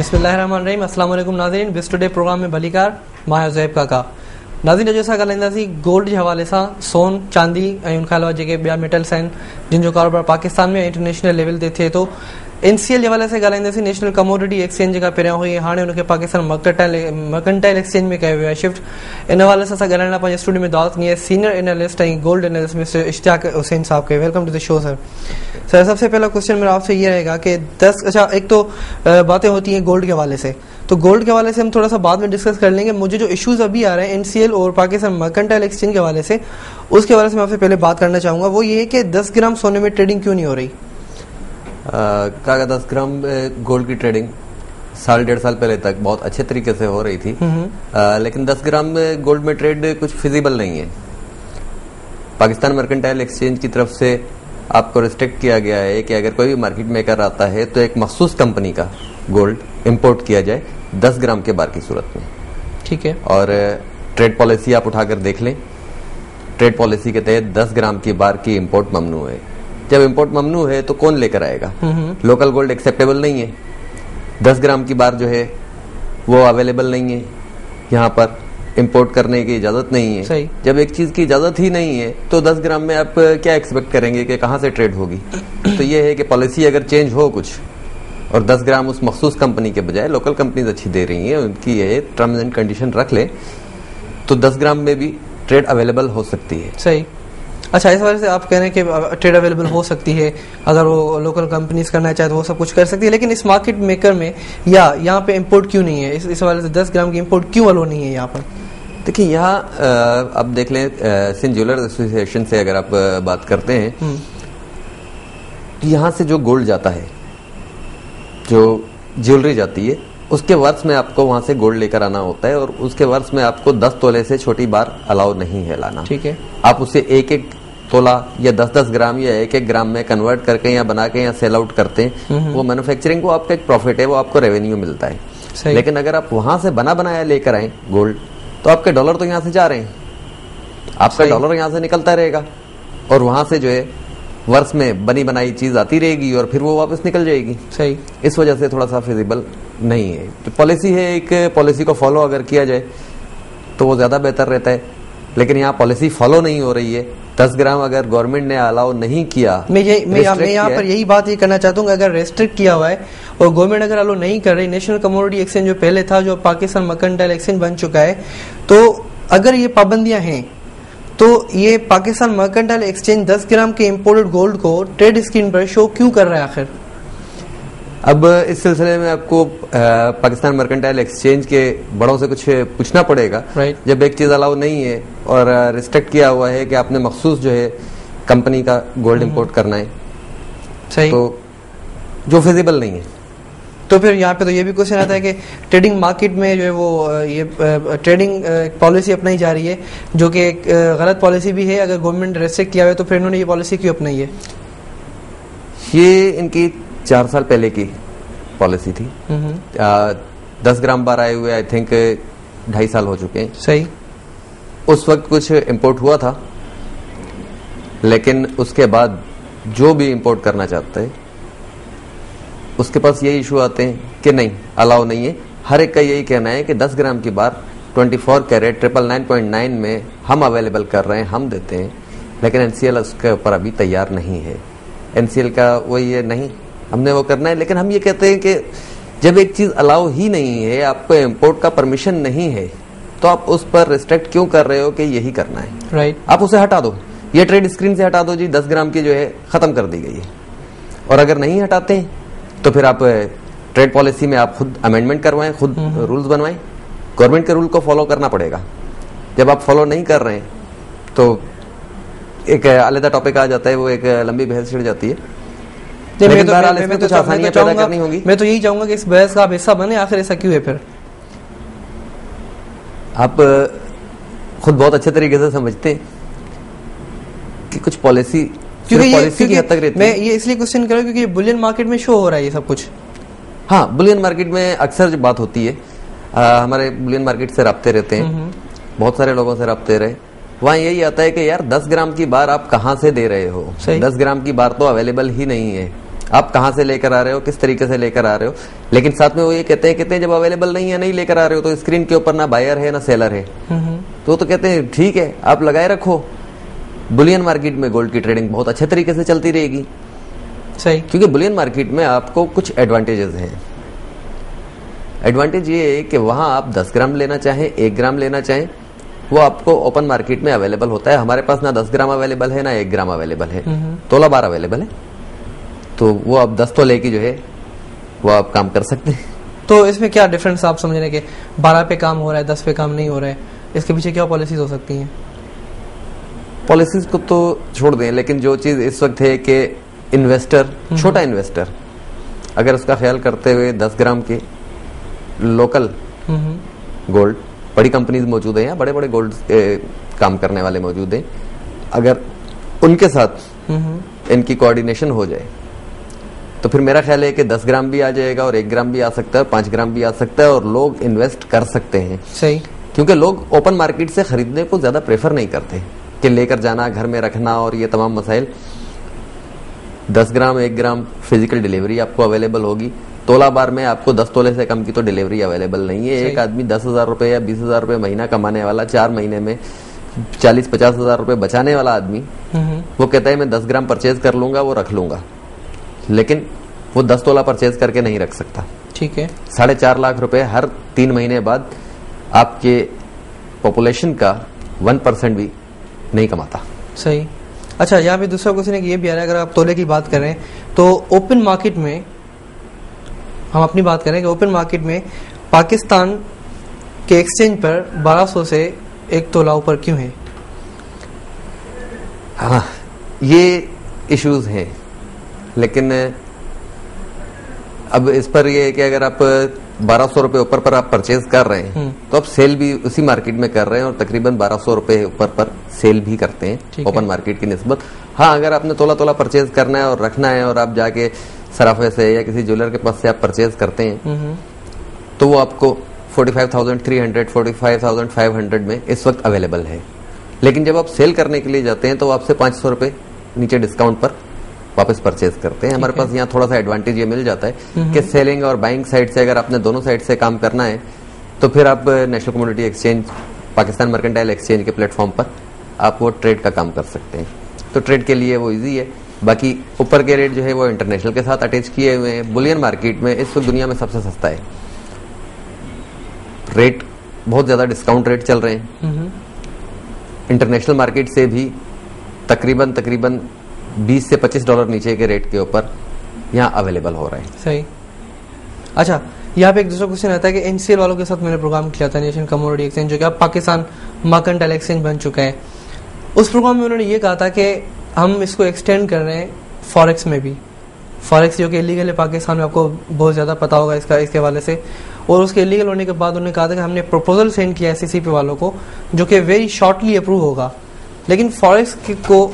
बिस्मिल्लाहिर्रहमानिर्रहीम। अस्सलाम वालेकुम नाज़रीन। बिस टुडे प्रोग्राम में भलीकार मां ज़ैब काका नाज़रीन अॼु असां ॻाल्हाईंदासीं गोल्ड जे हवाले सां। सोन, चांदी ऐं उन खां अलावा जेके ॿिया मेटल्स आहिनि जिन जो कारोबार पाकिस्तान में इंटरनेशनल लेवल ते थिए थो। NCL जे हवाले सां ॻाल्हाईंदासीं। नेशनल कमोडिटी एक्सचेंज जेका पहिरियां हुई हाणे उनखे पाकिस्तान मर्केंटाइल एक्सचेंज में कयो वियो आहे शिफ्ट। इन हवाले सां असां ॻाल्हाइण लाइ पंहिंजे स्टूडियो में दावत कई आहे senior analyst and gold analyst mister Ishtiaq Hussain साहब के। Welcome to the show sir. Sir सबसे पहला क्वेश्चन मेरा आपसे ये रहेगा कि एक तो बातें होती हैं गोल्ड के हवाले से, तो गोल्ड के हवाले से हम थोड़ा सा बाद में डिस्कस कर लेंगे। मुझे जो इश्यूज अभी आ रहे हैं NCL और पाकिस्तान मर्केंटाइल एक्सचेंज के हवाले से, उसके हवाले से मैं आपसे पहले बात करना चाहूंगा। वो ये है कि 10 ग्राम सोने में ट्रेडिंग क्यों नहीं हो रही? 10 ग्राम गोल्ड की ट्रेडिंग साल डेढ़ साल पहले तक बहुत अच्छे तरीके से हो रही थी, लेकिन 10 ग्राम गोल्ड में ट्रेड कुछ फिजिबल नहीं है। पाकिस्तान मर्केंटाइल एक्सचेंज की तरफ से आपको रिस्ट्रिक्ट किया गया है कि अगर कोई भी मार्केट मेकर आता है तो एक मखसूस कंपनी का गोल्ड इंपोर्ट किया जाए 10 ग्राम के बार की सूरत में। ठीक है। और ट्रेड पॉलिसी आप उठाकर देख लें, ट्रेड पॉलिसी के तहत 10 ग्राम की बार की इंपोर्ट ममनू है। जब इंपोर्ट ममनू है तो कौन लेकर आएगा? लोकल गोल्ड एक्सेप्टेबल नहीं है। 10 ग्राम की बार जो है वो अवेलेबल नहीं है, यहाँ पर इंपोर्ट करने की इजाजत नहीं है। सही। जब एक चीज की इजाजत ही नहीं है तो 10 ग्राम में आप क्या एक्सपेक्ट करेंगे कि कहां से ट्रेड होगी? तो ये है कि पॉलिसी अगर चेंज हो कुछ और 10 ग्राम उस मखसूस कंपनी के बजाय लोकल कंपनीज अच्छी दे रही हैं, उनकी ये टर्म्स एंड कंडीशन रख ले तो 10 ग्राम में भी ट्रेड अवेलेबल हो सकती है। सही। अच्छा, इस वजह से आप कह रहे हैं कि ट्रेड अवेलेबल हो सकती है, अगर वो लोकल कंपनीज करना चाहे तो वो सब कुछ कर सकती है, लेकिन इस मार्केट मेकर में या यहाँ पे इंपोर्ट क्यों नहीं है? इस वजह से 10 ग्राम की इंपोर्ट क्यों अलो नहीं है यहाँ पर? देखिए, यहाँ अब देख लें, सिंध ज्वेलर्स एसोसिएशन से अगर आप बात करते हैं तो यहाँ से जो गोल्ड जाता है, जो ज्वेलरी जाती है, उसके वर्ष में आपको वहां से गोल्ड लेकर आना होता है और उसके वर्ष में आपको 10 तोले से छोटी बार अलाउ नहीं है लाना। ठीक है। आप उसे एक एक तोला या 10-10 ग्राम या एक एक ग्राम में कन्वर्ट करके या बना के या सेल आउट करते हैं, वो मैन्युफैक्चरिंग को आपका एक प्रॉफिट है, वो आपको रेवेन्यू मिलता है। लेकिन अगर आप वहां से बना बनाया लेकर आए गोल्ड तो आपके डॉलर तो यहाँ से जा रहे हैं, आपका डॉलर यहाँ से निकलता रहेगा और वहां से जो है वर्ष में बनी बनाई चीज आती रहेगी और फिर वो वापस निकल जाएगी। सही। इस वजह से थोड़ा सा फिजिबल नहीं है। तो पॉलिसी है, एक पॉलिसी को फॉलो अगर किया जाए तो वो ज्यादा बेहतर रहता है, लेकिन यहाँ पॉलिसी फॉलो नहीं हो रही है। 10 ग्राम अगर गवर्नमेंट ने अलाउ नहीं किया, मैं यहाँ पर यही बात ये करना चाहता हूँ, अगर रेस्ट्रिक्ट किया हुआ है और गवर्नमेंट अगर अलाउ नहीं कर रही, नेशनल कमोडिटी एक्सचेंज जो पहले था, जो पाकिस्तान मर्केंटाइल एक्सचेंज बन चुका है, तो अगर ये पाबंदियां हैं तो ये पाकिस्तान मर्केंटाइल एक्सचेंज 10 ग्राम के इम्पोर्टेड गोल्ड को ट्रेड स्क्रीन पर शो क्यों कर रहा है आखिर? अब इस सिलसिले में आपको पाकिस्तान मर्केंटाइल एक्सचेंज के बड़ों से कुछ पूछना पड़ेगा। जब एक चीज अलाउ नहीं है और रिस्ट्रिक्ट किया हुआ है कि आपने मखसूस जो है कंपनी का गोल्ड इंपोर्ट करना है, सही, तो जो फिजिबल नहीं है, तो फिर यहाँ पे तो ये भी क्वेश्चन आता है कि ट्रेडिंग मार्केट में जो है वो ये ट्रेडिंग पॉलिसी अपनाई जा रही है, जो कि एक गलत पॉलिसी भी है। अगर गवर्नमेंट रेस्ट्रिक्ट किया हुआ है तो फिर इन्होंने ये पॉलिसी क्यों अपनाई है? ये इनकी 4 साल पहले की पॉलिसी थी। 10 ग्राम बार आए हुए आई थिंक 2.5 साल हो चुके हैं। सही। उस वक्त कुछ इंपोर्ट हुआ था, लेकिन उसके बाद जो भी इंपोर्ट करना चाहता है उसके पास यही इशू आते हैं कि नहीं, अलाउ नहीं है। हर एक का यही कहना है कि 10 ग्राम की बार 24 कैरेट 999.9 में हम अवेलेबल कर रहे हैं, हम देते हैं, लेकिन NCL उसके ऊपर अभी तैयार नहीं है। NCL का वही है, नहीं हमने वो करना है, लेकिन हम ये कहते हैं कि जब एक चीज अलाउ ही नहीं है, आपको इम्पोर्ट का परमिशन नहीं है, तो आप उस पर रिस्ट्रिक्ट क्यों कर रहे हो कि यही करना है? राइट। आप उसे हटा दो, ये ट्रेड स्क्रीन से हटा दो जी, 10 ग्राम की जो है खत्म कर दी गई है। और अगर नहीं हटाते तो फिर आप ट्रेड पॉलिसी में आप खुद अमेंडमेंट करवाएं, खुद रूल्स बनवाएं। गवर्नमेंट के रूल को फॉलो करना पड़ेगा। जब आप फॉलो नहीं कर रहे हैं तो एक अलग टॉपिक आ जाता है, वो एक लंबी बहस छिड़ जाती है। मैं तो यही चाहूंगा कि इस बहस का आप हिस्सा बने, आखिर ऐसा क्यों है? फिर आप खुद बहुत अच्छे तरीके से समझते हैं कि कुछ पॉलिसी पॉलिसी की हद तक रहती है। मैं ये इसलिए क्वेश्चन कर रहा हूँ क्योंकि बुलियन मार्केट में शो हो रहा है ये सब कुछ। हाँ, बुलियन मार्केट में अक्सर जो बात होती है, हमारे बुलियन मार्केट से राब्ते रहते हैं, बहुत सारे लोगों से राब्ते रहे, वहाँ यही आता है कि यार 10 ग्राम की बार आप कहाँ से दे रहे हो? 10 ग्राम की बार तो अवेलेबल ही नहीं है। आप कहाँ से लेकर आ रहे हो, किस तरीके से लेकर आ रहे हो। लेकिन साथ में वो ये कहते हैं जब अवेलेबल नहीं है, नहीं लेकर आ रहे हो, तो स्क्रीन के ऊपर ना बायर है ना सेलर है, तो कहते हैं ठीक है आप लगाए रखो, बुलियन मार्केट में गोल्ड की ट्रेडिंग बहुत अच्छे तरीके से चलती रहेगी। सही, क्योंकि बुलियन मार्केट में आपको कुछ एडवांटेजेस हैं। एडवांटेज ये है कि वहां आप 10 ग्राम लेना चाहें, 1 ग्राम लेना चाहें, वो आपको ओपन मार्केट में अवेलेबल होता है। हमारे पास ना 10 ग्राम अवेलेबल है ना 1 ग्राम अवेलेबल है, तोला बार अवेलेबल है। तो वो आप 10 तोले की जो है वो आप काम कर सकते हैं। तो इसमें क्या डिफरेंस आप समझ रहे हैं कि 12 पे काम हो रहा है, 10 पे काम नहीं हो रहा है, इसके पीछे क्या पॉलिसीज हो सकती हैं? पॉलिसीज को तो छोड़ दें, लेकिन जो चीज इस वक्त है कि इन्वेस्टर, छोटा इन्वेस्टर अगर उसका ख्याल करते हुए 10 ग्राम के लोकल गोल्ड, बड़ी कंपनीज मौजूद है, बड़े बड़े गोल्ड काम करने वाले मौजूद हैं, अगर उनके साथ इनकी कोऑर्डिनेशन हो जाए तो फिर मेरा ख्याल है कि 10 ग्राम भी आ जाएगा और 1 ग्राम भी आ सकता है, 5 ग्राम भी आ सकता है और लोग इन्वेस्ट कर सकते हैं। सही, क्योंकि लोग ओपन मार्केट से खरीदने को ज्यादा प्रेफर नहीं करते कि लेकर जाना, घर में रखना और ये तमाम मसाइल। 10 ग्राम 1 ग्राम फिजिकल डिलीवरी आपको अवेलेबल होगी। तोला बार में आपको 10 तोले से कम की तो डिलीवरी अवेलेबल नहीं है। एक आदमी 10,000 रुपए या 20,000 रुपए महीना कमाने वाला, 4 महीने में 40-50 हजार रुपए बचाने वाला आदमी, वो कहता है मैं 10 ग्राम परचेज कर लूंगा, वो रख लूंगा, लेकिन वो 10 तोला परचेज करके नहीं रख सकता। ठीक है, 4.5 लाख रुपए हर 3 महीने बाद आपके पॉपुलेशन का 1% भी नहीं कमाता। सही। अच्छा, यहाँ पे दूसरा क्वेश्चन है कि ये भी आ रहा है, अगर आप तोले की बात कर रहे हैं तो ओपन मार्केट में, हम अपनी बात करें कि ओपन मार्केट में पाकिस्तान के एक्सचेंज पर 1200 से 1 तोला ऊपर क्यों है? हाँ, ये इश्यूज हैं, लेकिन अब इस पर ये है कि अगर आप 1200 रुपए ऊपर पर आप परचेज कर रहे हैं तो आप सेल भी उसी मार्केट में कर रहे हैं और तकरीबन 1200 रुपए ऊपर पर सेल भी करते हैं ओपन मार्केट की निस्बत। हाँ, अगर आपने तोला तोला परचेज करना है और रखना है और आप जाके सराफे से या किसी ज्वेलर के पास से आप परचेज करते हैं तो वो आपको 45,300 45,500 में इस वक्त अवेलेबल है। लेकिन जब आप सेल करने के लिए जाते हैं तो वो आपसे 500 रुपए नीचे डिस्काउंट पर वापस परचेज करते हैं। हमारे पास यहाँ थोड़ा सा एडवांटेज ये मिल जाता है कि सेलिंग और बाइंग साइड से अगर आपने दोनों साइड से काम करना है तो फिर आप national commodity exchange, Pakistan mercantile exchange के प्लेटफॉर्म पर आप वो ट्रेड का काम कर सकते हैं। तो ट्रेड के लिए वो इजी है। बाकी ऊपर के रेट जो है वो इंटरनेशनल के साथ अटैच किए हुए हैं। बुलियन मार्केट में इस वक्त दुनिया में सबसे सस्ता है, रेट बहुत ज्यादा डिस्काउंट रेट चल रहे हैं। इंटरनेशनल मार्केट से भी तकरीबन 20 से $25 नीचे के रेट के ऊपर यहाँ अवेलेबल हो रहा है। सही। अच्छा, यहाँ पे एक दूसरा क्वेश्चन आता है कि एनसीएल वालों के साथ मैंने प्रोग्राम किया था, नेशनल कमोडिटी एक्सचेंज, जो कि अब पाकिस्तान मर्केंटाइल एक्सचेंज बन चुका है। उस प्रोग्राम में उन्होंने ये कहा था कि हम इसको एक्सटेंड कर रहे हैं फॉरेक्स में भी। फॉरेक्स जो कि इलीगल है पाकिस्तान में, आपको बहुत ज्यादा पता होगा इसके हवाले से। और उसके इलीगल होने के बाद उन्होंने कहा था कि हमने प्रपोजल सेंड किया SECP वालों को, जो कि वेरी शॉर्टली अप्रूव होगा। लेकिन फॉरेक्स को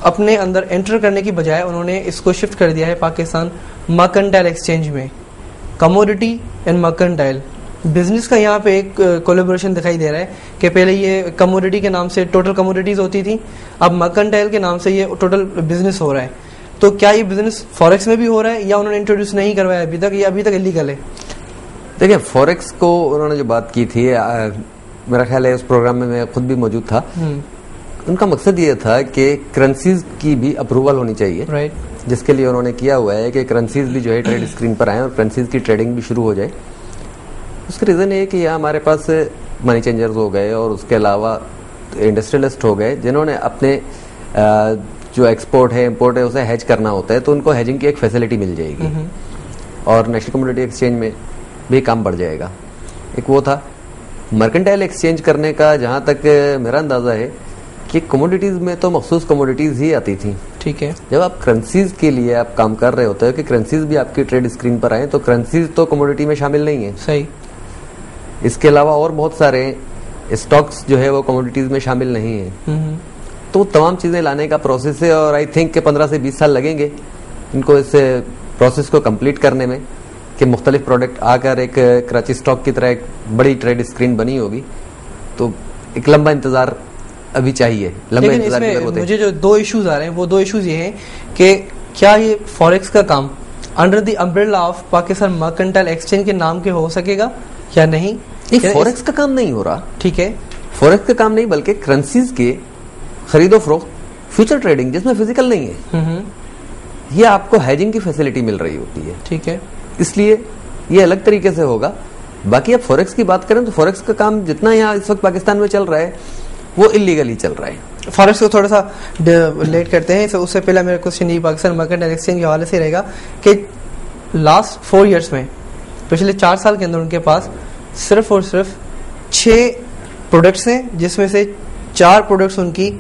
अपने अंदर एंटर करने की बजाय उन्होंने इसको शिफ्ट कर दिया है पाकिस्तान मर्केंटाइल एक्सचेंज में। कमोडिटी एंड मर्केंटाइल बिजनेस का यहाँ पे एक कोलैबोरेशन दिखाई दे रहा है कि पहले ये कमोडिटी के नाम से टोटल कमोडिटीज होती थी, अब मर्केंटाइल के नाम से ये टोटल बिजनेस हो रहा है। तो क्या ये बिजनेस फॉरेक्स में भी हो रहा है या उन्होंने इंट्रोड्यूस नहीं करवाया अभी तक, या अभी तक इलीगल है? देखिए, फॉरेक्स को उन्होंने जो बात की थी, मेरा ख्याल है उस प्रोग्राम में मैं खुद भी मौजूद था। उनका मकसद ये था कि करेंसीज की भी अप्रूवल होनी चाहिए, राइट, जिसके लिए उन्होंने किया हुआ है कि करेंसीज भी जो है ट्रेड स्क्रीन पर आए और करेंसीज की ट्रेडिंग भी शुरू हो जाए। उसका रीजन ये है कि यहाँ हमारे पास मनी चेंजर्स हो गए और उसके अलावा इंडस्ट्रियलिस्ट हो गए, जिन्होंने अपने जो एक्सपोर्ट है इम्पोर्ट है उसे हेज करना होता है, तो उनको हेजिंग की एक फैसिलिटी मिल जाएगी और नेशनल कमोडिटी एक्सचेंज में भी काम बढ़ जाएगा। एक वो था। मर्केंटाइल एक्सचेंज करने का जहां तक मेरा अंदाजा है कि कमोडिटीज में तो मखसूस कमोडिटीज ही आती थी। ठीक है, जब आप करेंसीज के लिए आप काम कर रहे होते हो कि करेंसीज भी आपकी ट्रेड स्क्रीन पर आए, तो करेंसीज तो कमोडिटी में शामिल नहीं है। सही। इसके अलावा और बहुत सारे स्टॉक्स जो है वो कमोडिटीज में शामिल नहीं है। तो तमाम चीजें लाने का प्रोसेस है और आई थिंक कि 15 से 20 साल लगेंगे इनको इस प्रोसेस को कंप्लीट करने में, कि मुख्तलिफ प्रोडक्ट आकर एक कराची स्टॉक की तरह एक बड़ी ट्रेड स्क्रीन बनी होगी। तो एक लंबा इंतजार अभी चाहिए। लेकिन इसमें मुझे जो 2 इश्यूज आ रहे हैं वो 2 इश्यूज ये हैं कि क्या ये फॉरेक्स का काम under the umbrella of Pakistan mercantile exchange के नाम के हो सकेगा या नहीं? ये फॉरेक्स का काम नहीं हो रहा। ठीक है, फॉरेक्स का काम नहीं, बल्कि करेंसीज के खरीदो फरोख्त, फ्यूचर ट्रेडिंग जिसमें फिजिकल नहीं है, ये आपको हेजिंग की फैसिलिटी मिल रही होती है। ठीक है, इसलिए ये अलग तरीके से होगा। बाकी अब फॉरेक्स की बात करें तो फॉरेक्स का काम जितना यहाँ इस वक्त पाकिस्तान में चल रहा है वो इलीगल ही चल रहा है। फॉरेक्स को थोड़ा सा लेट करते हैं, तो उससे पहले मेरा क्वेश्चन ये पाकिस्तान मर्केंटाइल एक्सचेंज के हवाले से रहेगा कि लास्ट 4 ईयर्स में, पिछले 4 साल के अंदर उनके पास सिर्फ और सिर्फ 6 प्रोडक्ट्स हैं, जिसमें से 4 प्रोडक्ट्स उनकी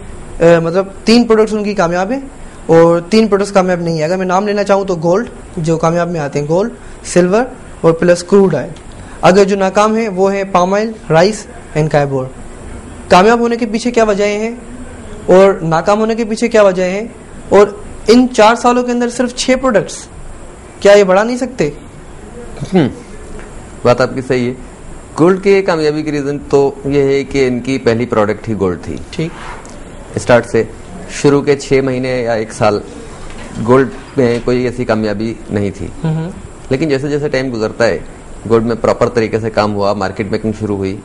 मतलब 3 प्रोडक्ट्स उनकी कामयाब है और 3 प्रोडक्ट्स कामयाब नहीं है। अगर मैं नाम लेना चाहूँ तो गोल्ड जो कामयाब में आते हैं, गोल्ड, सिल्वर और प्लस क्रूड ऑयल। अगर जो नाकाम है वो है पाम ऑयल, राइस एंड कायबोर। कामयाब होने के पीछे क्या वजह हैं और नाकाम होने के पीछे क्या वजह हैं, और इन 4 सालों के अंदर सिर्फ 6 प्रोडक्ट्स, क्या ये बढ़ा नहीं सकते? बात आपकी सही है। गोल्ड के कामयाबी की रीजन तो ये है कि इनकी पहली प्रोडक्ट ही गोल्ड थी। ठीक, स्टार्ट से शुरू के 6 महीने या 1 साल गोल्ड में कोई ऐसी कामयाबी नहीं थी। लेकिन जैसे जैसे टाइम गुजरता है, गोल्ड में प्रॉपर तरीके से काम हुआ, मार्केट मेकिंग शुरू हुई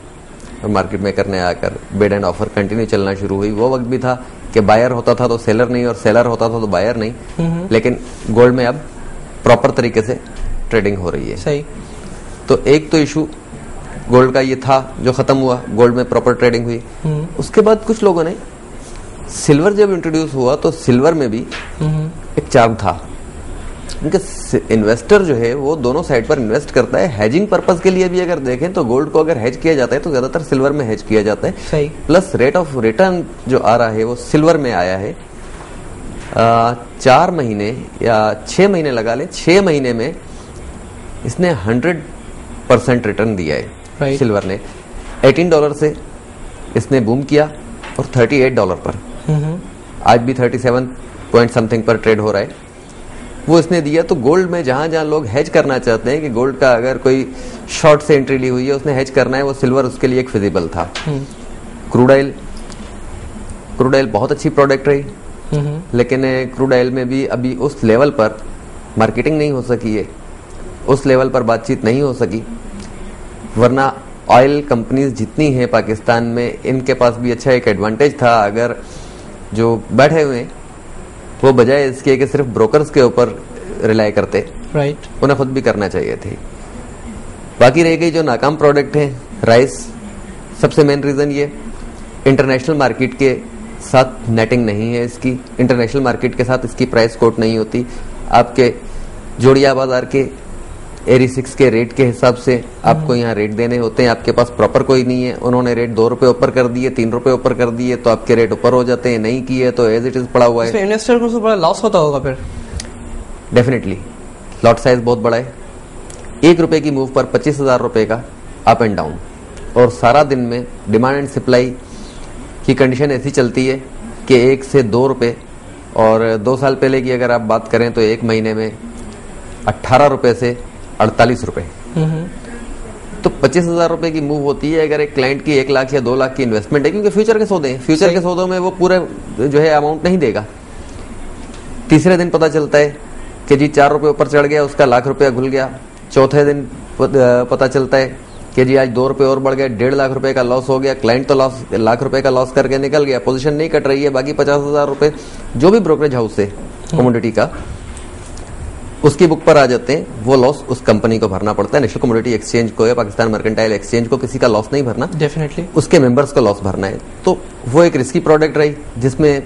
और मार्केट मेकर ने आकर बिड एंड ऑफर कंटिन्यू चलना शुरू हुई। वो वक्त भी था कि बायर होता था तो सेलर नहीं और सेलर होता था तो बायर नहीं, लेकिन गोल्ड में अब प्रॉपर तरीके से ट्रेडिंग हो रही है। सही। तो एक तो इशू गोल्ड का ये था जो खत्म हुआ, गोल्ड में प्रॉपर ट्रेडिंग हुई। उसके बाद कुछ लोगों ने सिल्वर जब इंट्रोड्यूस हुआ तो सिल्वर में भी एक चार्म था। उनके इन्वेस्टर जो है वो दोनों साइड पर इन्वेस्ट करता है। हेजिंग पर्पस के लिए भी अगर देखें तो गोल्ड को अगर हेज किया जाता है तो ज्यादातर सिल्वर में हेज किया जाता है। सही। प्लस रेट ऑफ रिटर्न जो आ रहा है वो सिल्वर में आया है। 4 महीने या 6 महीने लगा ले, 6 महीने में इसने 100% रिटर्न दिया है। सिल्वर ने $18 से इसने बूम किया और $38 पर, आज भी 37 पॉइंट समथिंग पर ट्रेड हो रहा है, वो इसने दिया। तो गोल्ड में जहां जहां लोग हेज करना चाहते हैं कि गोल्ड का अगर कोई शॉर्ट से एंट्री ली हुई है, उसने हेज करना है, वो सिल्वर उसके लिए एक फिजिबल था। क्रूड ऑयल बहुत अच्छी प्रोडक्ट रही, लेकिन क्रूड ऑयल में भी अभी उस लेवल पर मार्केटिंग नहीं हो सकी है, उस लेवल पर बातचीत नहीं हो सकी। वरना ऑयल कंपनीज जितनी हैं पाकिस्तान में, इनके पास भी अच्छा एक एडवांटेज था। अगर जो बैठे हुए हैं वो बजाय इसके कि सिर्फ ब्रोकर्स के ऊपर रिलाई करते, राइट, उन्हें खुद भी करना चाहिए थे। बाकी रह गई जो नाकाम प्रोडक्ट है, राइस, सबसे मेन रीजन ये इंटरनेशनल मार्केट के साथ नेटिंग नहीं है इसकी। इंटरनेशनल मार्केट के साथ इसकी प्राइस कोट नहीं होती। आपके जोड़िया बाजार के एरी 6 के रेट के हिसाब से आपको यहाँ रेट देने होते हैं। आपके पास प्रॉपर कोई नहीं है, उन्होंने रेट ₹2 ऊपर कर दिए, ₹3 ऊपर कर दिए, तो आपके रेट ऊपर हो जाते हैं। नहीं किए तो एज इट इज पड़ा हुआ है। इन्वेस्टर को बड़ा लॉस होता होगा फिर। डेफिनेटली लॉट साइज बहुत बड़ा है। ₹1 की मूव पर ₹25,000 का अप एंड डाउन, और सारा दिन में डिमांड एंड सप्लाई की कंडीशन ऐसी चलती है कि 1 से ₹2, और 2 साल पहले की अगर आप बात करें तो 1 महीने में ₹18 से ₹48। तो ₹25,000 की मूव होती है अगर एक क्लाइंट की 1 लाख या 2 लाख की इन्वेस्टमेंट है, क्योंकि फ्यूचर के सौदे हैं, फ्यूचर के सौदों में वो पूरे जो है अमाउंट नहीं देगा। तीसरे दिन पता चलता है कि जी ₹4 ऊपर चढ़ गया, उसका ₹1,00,000 घुल गया। चौथे दिन पता चलता है कि जी आज ₹2 और बढ़ गया, ₹1.5 लाख का लॉस हो गया। क्लाइंट तो ₹1,00,000 का लॉस करके निकल गया, पोजीशन नहीं कट रही है, बाकी ₹50,000 जो भी ब्रोकरेज हाउस है कमोडिटी का उसकी बुक पर आ जाते हैं। वो लॉस उस कंपनी को भरना पड़ता है। नेशनल कमोडिटी एक्सचेंज को या पाकिस्तान मर्केंटाइल एक्सचेंज को किसी का लॉस नहीं भरना, डेफिनेटली उसके मेंबर्स को लॉस भरना है। तो वो एक रिस्की प्रोडक्ट रही जिसमें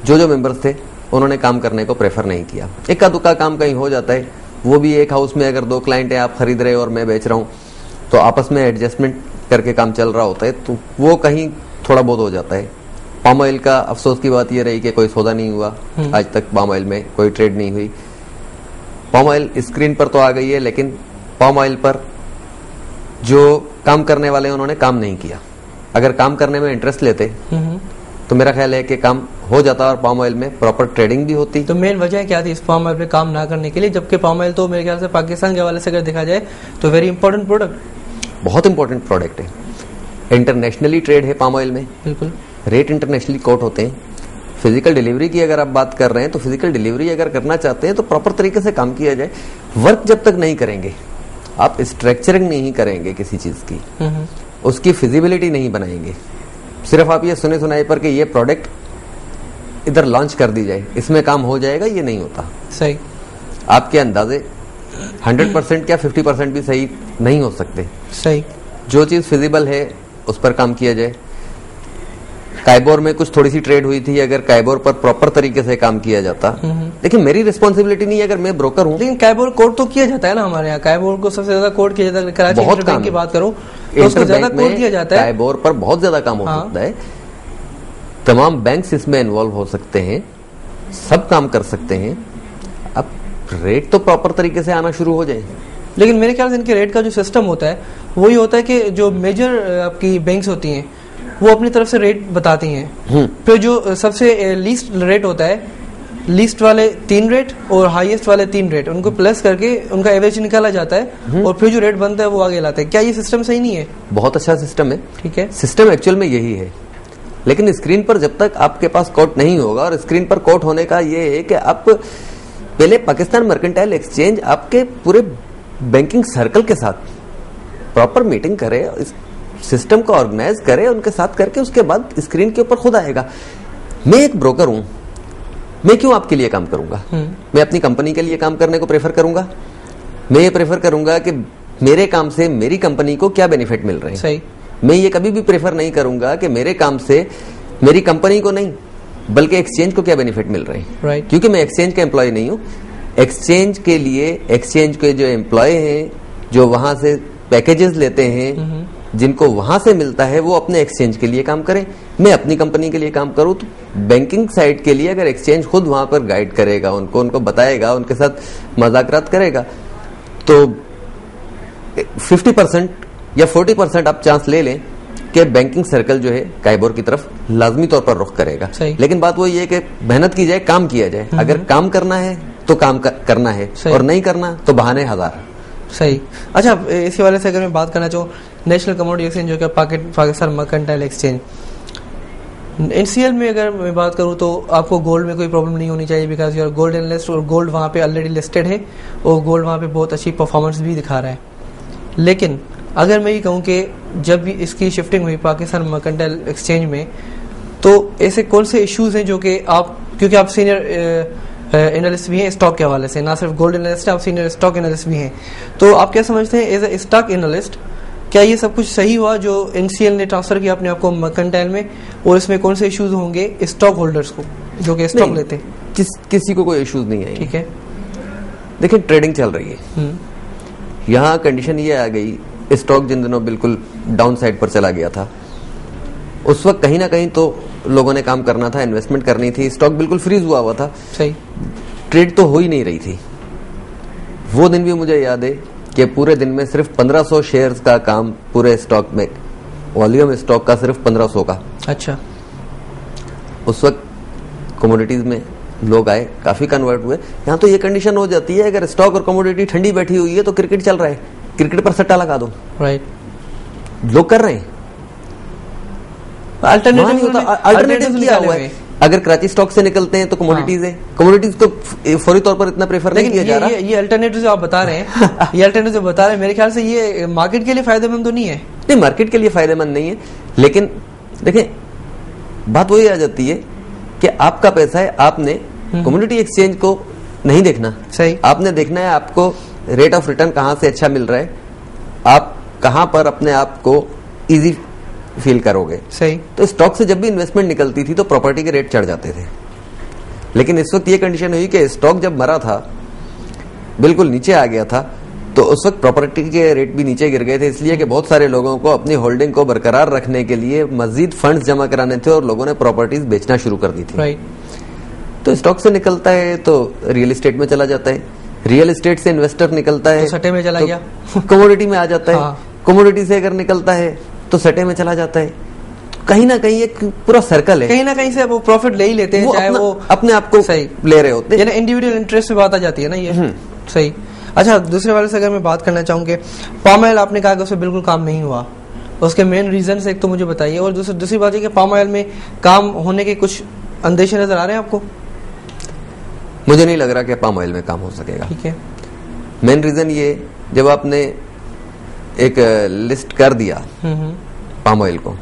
जो मेंबर्स थे उन्होंने काम करने को प्रेफर नहीं किया। इक्का दुक्का काम कहीं हो जाता है, वो भी एक हाउस में अगर 2 क्लाइंट है, आप खरीद रहे हो और मैं बेच रहा हूँ, तो आपस में एडजस्टमेंट करके काम चल रहा होता है, तो वो कहीं थोड़ा बहुत हो जाता है। पाम ऑयल का अफसोस की बात यह रही कि कोई सौदा नहीं हुआ, आज तक पाम ऑयल में कोई ट्रेड नहीं हुई। पाम ऑयल स्क्रीन पर तो आ गई है, लेकिन पाम ऑयल पर जो काम करने वाले उन्होंने काम नहीं किया। अगर काम करने में इंटरेस्ट लेते तो मेरा ख्याल है कि काम हो जाता और पाम ऑयल में प्रॉपर ट्रेडिंग भी होती। तो मेन वजह क्या थी इस पाम ऑयल पे काम ना करने के लिए, जबकि पाम ऑयल तो मेरे ख्याल से पाकिस्तान के हवाले से अगर देखा जाए तो वेरी इंपॉर्टेंट प्रोडक्ट, बहुत इंपॉर्टेंट प्रोडक्ट है। इंटरनेशनली ट्रेड है पाम ऑयल में, बिल्कुल, रेट इंटरनेशनली कोट होते हैं, फिजिकल डिलीवरी की अगर आप बात कर रहे हैं तो फिजिकल डिलीवरी अगर करना चाहते हैं तो प्रॉपर तरीके से काम किया जाए। वर्क जब तक नहीं करेंगे, आप स्ट्रक्चरिंग नहीं करेंगे किसी चीज की, उसकी फिजिबिलिटी नहीं बनाएंगे, सिर्फ आप ये सुने सुनाए पर कि ये प्रोडक्ट इधर लॉन्च कर दी जाए, इसमें काम हो जाएगा, ये नहीं होता। सही। आपके अंदाजे 100% क्या 50% भी सही नहीं हो सकते। सही। जो चीज फिजिबल है उस पर काम किया जाए। काइबोर में कुछ थोड़ी सी ट्रेड हुई थी, अगर काइबोर पर प्रॉपर तरीके से काम किया जाता, लेकिन मेरी रिस्पॉन्सिबिलिटी नहीं है अगर मैं ब्रोकर हूँ। लेकिन काइबोर कोड तो किया जाता है ना हमारे यहाँ, काइबोर को सबसे ज्यादा कोड किया जाता है। कराची इंटरबैंक की बात करूँ तो उसको ज्यादा कोड किया जाता है। काइबोर पर बहुत ज्यादा काम हो सकता है, तमाम बैंक्स इसमें इन्वॉल्व हो सकते हैं, सब काम कर सकते हैं। अब रेट तो प्रॉपर तरीके से आना शुरू हो जाए। लेकिन मेरे ख्याल से इनके रेट का जो सिस्टम होता है वही होता है कि जो मेजर आपकी बैंक्स होती हैं वो अपनी तरफ से रेट बताती हैं, फिर जो सबसे लीस्ट रेट होता है, लीस्ट वाले 3 रेट और हाईएस्ट वाले 3 रेट, उनको प्लस करके उनका एवरेज निकाला जाता है और फिर जो रेट बनता है वो आगे लाते हैं। क्या ये सिस्टम सही नहीं है? बहुत अच्छा सिस्टम है। ठीक है, सिस्टम एक्चुअल में यही है, लेकिन स्क्रीन पर जब तक आपके पास कोट नहीं होगा, और स्क्रीन पर कोट होने का ये है कि आप पहले पाकिस्तान मर्केंटाइल एक्सचेंज आपके पूरे बैंकिंग सर्कल के साथ प्रॉपर मीटिंग करे, सिस्टम को ऑर्गेनाइज करे, उनके साथ करके उसके बाद स्क्रीन के ऊपर खुद आएगा। मैं एक ब्रोकर हूं, मैं क्यों आपके लिए काम करूंगा? मैं अपनी कंपनी के लिए काम करने को प्रेफर करूंगा। मैं ये प्रेफर करूंगा कि मेरे काम से मेरी कंपनी को क्या बेनिफिट मिल रहे हैं। सही। मैं ये कभी भी प्रेफर नहीं करूंगा कि मेरे काम से मेरी कंपनी को नहीं बल्कि एक्सचेंज को क्या बेनिफिट मिल रहे हैं। राइट। क्योंकि मैं एक्सचेंज का एम्प्लॉय नहीं हूं। एक्सचेंज के लिए एक्सचेंज के जो एम्प्लॉय हैं, जो वहां से पैकेजेस लेते हैं, जिनको वहां से मिलता है, वो अपने एक्सचेंज के लिए काम करें, मैं अपनी कंपनी के लिए काम करूं। तो बैंकिंग साइड के लिए अगर एक्सचेंज खुद वहां पर गाइड करेगा, उनको बताएगा, उनके साथ मजाकरात करेगा, तो 50% या 40% आप चांस ले लें कि बैंकिंग सर्कल जो है काइबोर की तरफ लाजमी तौर पर रुख करेगा। लेकिन बात वो ये कि मेहनत की जाए, काम किया जाए। अगर काम करना है तो काम करना है, और नहीं करना तो बहाने हजार। सही। अच्छा, इसी वाले से अगर मैं बात करना चाहूँ, नेशनल कमोडिटी एक्सचेंज जो कि पाकिस्तान मर्केंटाइल एक्सचेंज, एनसीएल में अगर मैं बात करूँ तो आपको गोल्ड में कोई प्रॉब्लम नहीं होनी चाहिए, बिकॉज यूर गोल्ड एनालिस्ट और गोल्ड वहाँ पे ऑलरेडी लिस्टेड है और गोल्ड वहाँ पे बहुत अच्छी परफॉर्मेंस भी दिखा रहा है। लेकिन अगर मैं ये कहूँ कि जब भी इसकी शिफ्टिंग हुई पाकिस्तान मर्केंटाइल एक्सचेंज में, तो ऐसे कौन से इश्यूज हैं जो कि आप, क्योंकि आप सीनियर एनालिस्ट भी हैं स्टॉक के हवाले से, ना सिर्फ गोल्ड एनालिस्ट, आप सीनियर स्टॉक एनालिस्ट भी हैं, तो आप क्या समझते हैं एज ए स्टॉक एनालिस्ट, क्या ये सब कुछ सही हुआ जो एनसीएल ने ट्रांसफर किया अपने आपको मर्केंटाइल में, और इसमें कौन से इश्यूज होंगे स्टॉक होल्डर्स को जो कि स्टॉक लेते हैं? किसी को कोई इश्यूज नहीं है। ठीक है, देखिए ट्रेडिंग चल रही है, यहाँ कंडीशन ये आ गई, स्टॉक जिन दिनों बिल्कुल डाउन साइड पर चला गया था, उस वक्त कहीं ना कहीं तो लोगों ने काम करना था, इन्वेस्टमेंट करनी थी, स्टॉक बिल्कुल फ्रीज हुआ था। सही। ट्रेड तो हो ही नहीं रही थी। वो दिन भी मुझे याद है कि पूरे दिन में सिर्फ 1500 शेयर्स का काम पूरे स्टॉक में, वॉल्यूम स्टॉक का सिर्फ 1500 का। अच्छा। उस वक्त कमोडिटीज में लोग आए, काफी कन्वर्ट हुए। यहाँ तो ये कंडीशन हो जाती है, अगर स्टॉक और कमोडिटी ठंडी बैठी हुई है तो क्रिकेट चल रहा है, क्रिकेट पर सट्टा लगा दो। राइट। लोग कर रहे हैं, अल्टरनेटिव किया हुआ है। अगर कराची स्टॉक से निकलते हैं तो कमोडिटीज है, कमोडिटीज को फौरी तौर पर इतना प्रेफर नहीं किया जा रहा। ये अल्टरनेटिव जो आप बता रहे हैं ये अल्टरनेटिव जो बता रहे हैं, मेरे ख्याल से ये मार्केट के लिए फायदेमंद तो नहीं है। नहीं, मार्केट के लिए फायदेमंद नहीं है, लेकिन देखिए बात वही आ जाती है कि आपका पैसा है, आपने कमोडिटी एक्सचेंज को नहीं देखना। सही। आपने देखना है आपको रेट ऑफ रिटर्न कहां से अच्छा मिल रहा है, आप कहां पर अपने आप को इजी फील करोगे। सही। तो स्टॉक से जब भी इन्वेस्टमेंट निकलती थी तो प्रॉपर्टी के रेट चढ़ जाते थे, लेकिन इस वक्त ये कंडीशन हुई कि स्टॉक जब मरा था, बिल्कुल नीचे आ गया था, तो उस वक्त प्रॉपर्टी के रेट भी नीचे गिर गए थे, इसलिए कि बहुत सारे लोगों को अपनी होल्डिंग को बरकरार रखने के लिए मजीद फंड्स जमा कराने थे और लोगों ने प्रॉपर्टीज बेचना शुरू कर दी थी। राइट। तो स्टॉक से निकलता है तो रियल एस्टेट में चला जाता है, रियल एस्टेट से इन्वेस्टर निकलता है तो सट्टे में चला गया, कमोडिटी में आ जाता है, कमोडिटी से अगर निकलता है तो सट्टे में चला जाता है। कहीं ना कहीं एक पूरा सर्कल है, कहीं ना कहीं से वो प्रॉफिट ले ही लेते हैं, चाहे वो अपने आप को सही ले रहे होते हैं। इंडिविजुअल इंटरेस्ट से बात आ जाती है ना ये। सही। अच्छा, दूसरे वाले से अगर मैं बात करना चाहूंगी, पाम ऑयल आपने कहा कि उससे बिल्कुल काम नहीं हुआ, उसके मेन रीजन एक तो मुझे बताइए, और दूसरी बात है कि पाम ऑयल में काम होने के कुछ अंदेशे नजर आ रहे हैं आपको? मुझे नहीं लग रहा कि पाम ऑयल में काम हो सकेगा। ठीक है। मेन रीजन ये, जब आपने एक लिस्ट कर दिया पाम ऑयल को,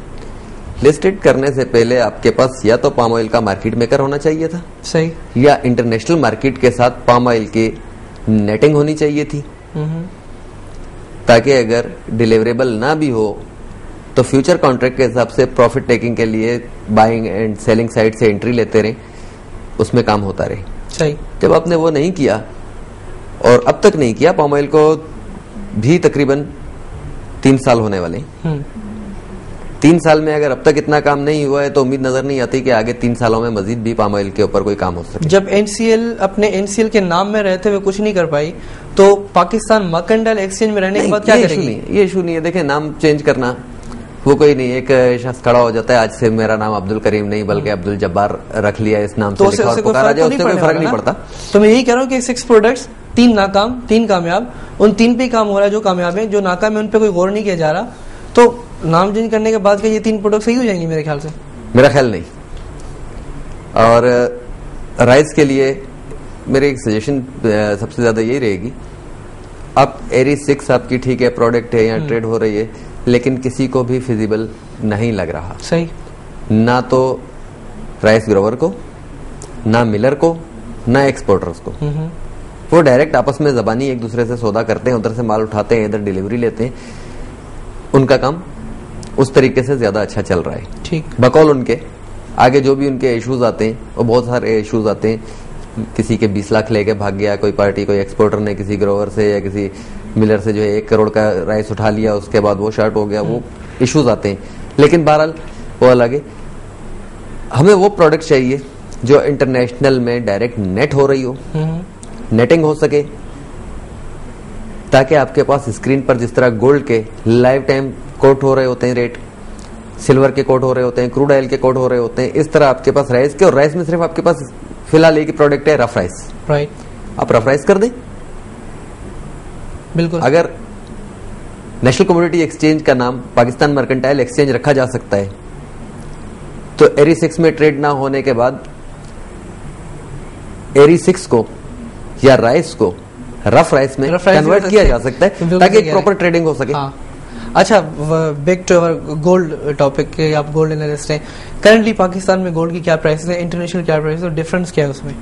लिस्टेड करने से पहले आपके पास या तो पाम ऑयल का मार्केट मेकर होना चाहिए था, सही, या इंटरनेशनल मार्केट के साथ पाम ऑयल की नेटिंग होनी चाहिए थी, ताकि अगर डिलीवरेबल ना भी हो तो फ्यूचर कॉन्ट्रैक्ट के हिसाब से प्रॉफिट टेकिंग के लिए बाइंग एंड सेलिंग साइड से एंट्री लेते रहे, उसमें काम होता रहे। सही। जब आपने वो नहीं किया, और अब तक नहीं किया, पाम ऑयल को भी तकरीबन 3 साल होने वाले, 3 साल में अगर अब तक इतना काम नहीं हुआ है तो उम्मीद नजर नहीं आती कि आगे 3 सालों में मजीद भी पाम ऑयल के ऊपर कोई काम हो सके। जब एनसीएल अपने एनसीएल के नाम में रहते हुए कुछ नहीं कर पाई, तो पाकिस्तान मर्केंटाइल एक्सचेंज में रहने के बाद क्या करेगी? ये इशू नहीं है। देखें, नाम चेंज करना वो कोई नहीं, एक शख्स खड़ा हो जाता है, आज से मेरा नाम अब्दुल करीम नहीं बल्कि अब्दुल जब्बार रख लिया, इस नाम से लिखा और पुकारा जाए, उससे कोई फर्क नहीं पड़ता। तो मैं यही कह रहा हूँ कि 6 प्रोडक्ट्स, 3 नाकाम 3 कामयाब, उन 3 पे काम हो रहा है, जो कामयाब है, जो नाकाम है उन पे कोई गौर नहीं किया जा रहा। तो नाम चेंज करने के बाद ये 3 प्रोडक्ट सही हो जाएंगी मेरे ख्याल से? मेरा ख्याल नहीं। और राइस के लिए मेरी एक सजेशन सबसे ज्यादा यही रहेगी, आप एरी 6 आपकी ठीक है, प्रोडक्ट है, यहाँ ट्रेड हो रही है, लेकिन किसी को भी फिजिबल नहीं लग रहा। सही। ना तो राइस ग्रोवर को, ना मिलर को, ना एक्सपोर्टर्स को। वो डायरेक्ट आपस में जबानी एक दूसरे से सौदा करते हैं, उधर से माल उठाते हैं, इधर डिलीवरी लेते हैं। उनका काम उस तरीके से ज्यादा अच्छा चल रहा है। ठीक। बकौल उनके आगे जो भी उनके इश्यूज आते हैं, वो बहुत सारे इश्यूज आते हैं। किसी के 20 लाख लेके भाग गया कोई पार्टी, कोई एक्सपोर्टर ने किसी ग्रोवर से या किसी मिलर से जो है 1 करोड़ का राइस उठा लिया, उसके बाद वो शॉर्ट हो गया, वो इश्यूज आते हैं। लेकिन बहरहाल वो अलग है। हमें वो प्रोडक्ट चाहिए जो इंटरनेशनल में डायरेक्ट नेट हो रही हो, नेटिंग हो सके, ताकि आपके पास स्क्रीन पर जिस तरह गोल्ड के लाइव टाइम कोट हो रहे होते हैं रेट, सिल्वर के कोट हो रहे होते हैं, क्रूड ऑयल के कोट हो रहे होते हैं, इस तरह आपके पास राइस के, और राइस में सिर्फ आपके पास फिलहाल एक प्रोडक्ट है, रफ राइस। राइट। आप रफ राइस कर दें। बिल्कुल। अगर नेशनल कमोडिटी एक्सचेंज का नाम पाकिस्तान मर्केंटाइल एक्सचेंज रखा जा सकता है, तो एरी 6 में ट्रेड ना होने के बाद एरी 6 को या राइस को रफ राइस में कन्वर्ट किया जा सकता है, ताकि एक प्रॉपर ट्रेडिंग हो सके। हाँ। अच्छा, back to our gold topic के, आप गोल्ड एनालिस्ट हैं। करंटली पाकिस्तान में गोल्ड की क्या प्राइस है, इंटरनेशनल क्या प्राइस है, और डिफरेंस क्या है उसमें?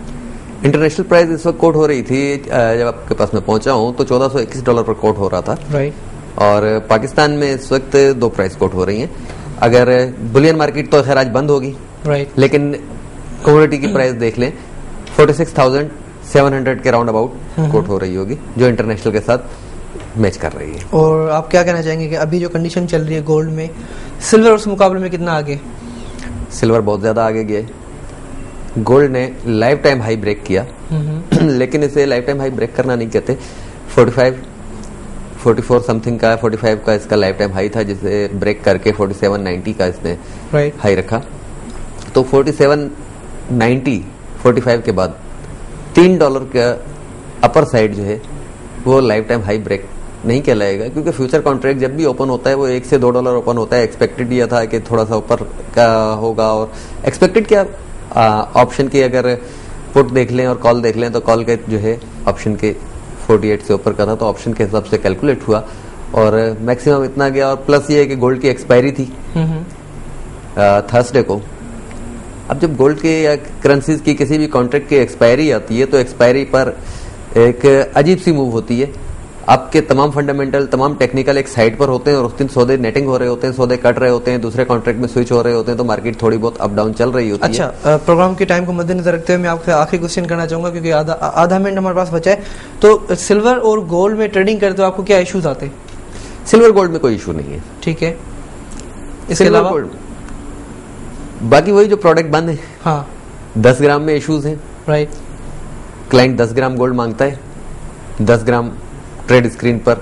इंटरनेशनल प्राइस इस वक्त कोट हो रही थी, जब आपके पास मैं पहुंचा हूं तो $1421 पर कोट हो रहा था। राइट। और पाकिस्तान में इस वक्त 2 प्राइस कोट हो रही हैं। अगर बुलियन मार्केट तो खैर आज बंद होगी, राइट, लेकिन कमोडिटी की प्राइस देख लें, 46,700 के राउंड अबाउट कोट हो रही होगी, जो इंटरनेशनल के साथ मैच कर रही है। और आप क्या कहना चाहेंगे कि अभी जो कंडीशन चल रही है गोल्ड में, सिल्वर उस मुकाबले में कितना आगे? सिल्वर बहुत ज्यादा आगे गया। गोल्ड ने लाइफ टाइम हाई ब्रेक किया, लेकिन इसे लाइफ टाइम हाई ब्रेक करना नहीं कहते। 44 समथिंग का, 45 का इसका लाइफ टाइम हाई था, जिसे ब्रेक करके 4790 का इसने हाई रखा। तो 4790 45 के बाद $3 का अपर साइड जो है वो लाइफ टाइम हाई ब्रेक नहीं कहलाएगा, क्योंकि फ्यूचर कॉन्ट्रैक्ट जब भी ओपन होता है वो $1 से $2 ओपन होता है। एक्सपेक्टेड यह था कि थोड़ा सा ऊपर का होगा, और एक्सपेक्टेड क्या, ऑप्शन की अगर पुट देख लें और कॉल देख लें तो कॉल के जो है ऑप्शन के 48 से ऊपर का था, तो ऑप्शन के हिसाब से कैलकुलेट हुआ और मैक्सिमम इतना गया। और प्लस ये है कि गोल्ड की एक्सपायरी थी थर्सडे को। अब जब गोल्ड के या करेंसीज की किसी भी कॉन्ट्रैक्ट की एक्सपायरी आती है तो एक्सपायरी पर एक अजीब सी मूव होती है। आपके तमाम फंडामेंटल, तमाम टेक्निकल एक साइड पर होते हैं और उस दिन सौदे नेटिंग हो रहे होते हैं, सौदे कट रहे होते हैं, दूसरे कॉन्ट्रैक्ट में स्विच हो रहे होते हैं, तो मार्केट थोड़ी बहुत अप डाउन चल रही होती है। अच्छा, प्रोग्राम के टाइम को मद्देनजर रखते हुए मैं आपसे आखिरी क्वेश्चन करना चाहूंगा, क्योंकि आधा मिनट हमारे पास बचा है। तो सिल्वर और गोल्ड में ट्रेडिंग करते हो आपको क्या इश्यूज आते हैं? सिल्वर गोल्ड में कोई इशू नहीं है। ठीक है, इसके अलावा बाकी वही जो प्रोडक्ट बंद है। हाँ, 10 ग्राम में इश्यूज हैं। राइट। क्लाइंट 10 ग्राम गोल्ड मांगता है, 10 ग्राम ट्रेड स्क्रीन पर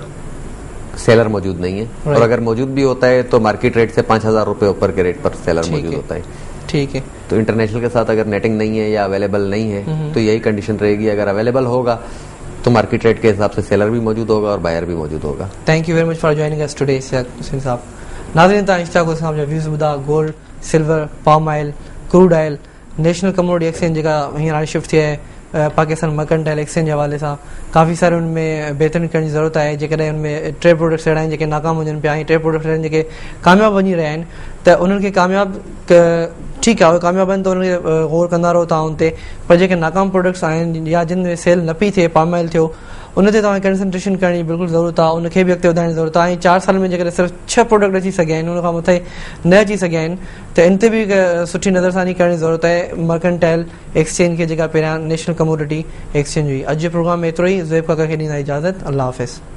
सेलर मौजूद नहीं है, और अगर मौजूद भी होता है तो मार्केट रेट से 5,000 रुपए ऊपर के रेट पर सेलर मौजूद होता है। ठीक है। तो इंटरनेशनल के साथ अगर नेटिंग नहीं है या अवेलेबल नहीं है तो यही कंडीशन रहेगी। अगर अवेलेबल होगा तो मार्केट रेट के हिसाब से सेलर भी मौजूद होगा और बायर भी मौजूद होगा। Thank you very much for joining us today Hussain साहब। नाज़रीन, gold, silver, palm oil, crude oil, national commodity exchange जेका हींअर हाणे शिफ्ट थी आहे पाकिस्तान मर्केंटाइल एक्सचेंज जे हवाले सां काफ़ी सारे उनमें बहितरीन करण जी ज़रूरत आहे। जेकॾहिं उनमें टे प्रोडक्ट्स अहिड़ा आहिनि जेके नाकाम हुजनि पिया ऐं टे प्रोडक्ट्स आहिनि जेके कामयाबु वञी रहिया आहिनि, त उन्हनि खे कामयाबु ठीकु आहे, उहे कामयाबु आहिनि त उन्हनि खे गौर कंदा रहो तव्हां उन ते, पर जेके नाकाम प्रोडक्ट्स आहिनि या जिन में सेल न पई थिए, पाम ऑयल थियो, उन ते तव्हांखे कंसंट्रेशन करण जी बिल्कुलु ज़रूरत आहे, उनखे बि अॻिते वधाइण जी ज़रूरत आहे। ऐं 4 साल में जेकॾहिं सिर्फ़ु 6 प्रोडक्ट अची सघिया आहिनि, उन खां मथे न अची सघिया आहिनि, त इन ते बि सुठी नज़रसानी करण जी ज़रूरत आहे मर्केंटाइल एक्सचेंज खे, जेका पहिरियां नेशनल कमोडिटी एक्सचेंज हुई। अॼु जे प्रोग्राम में एतिरो ई। ज़ुएब काका खे ॾींदा इजाज़त। अल्लाह हाफ़िज़।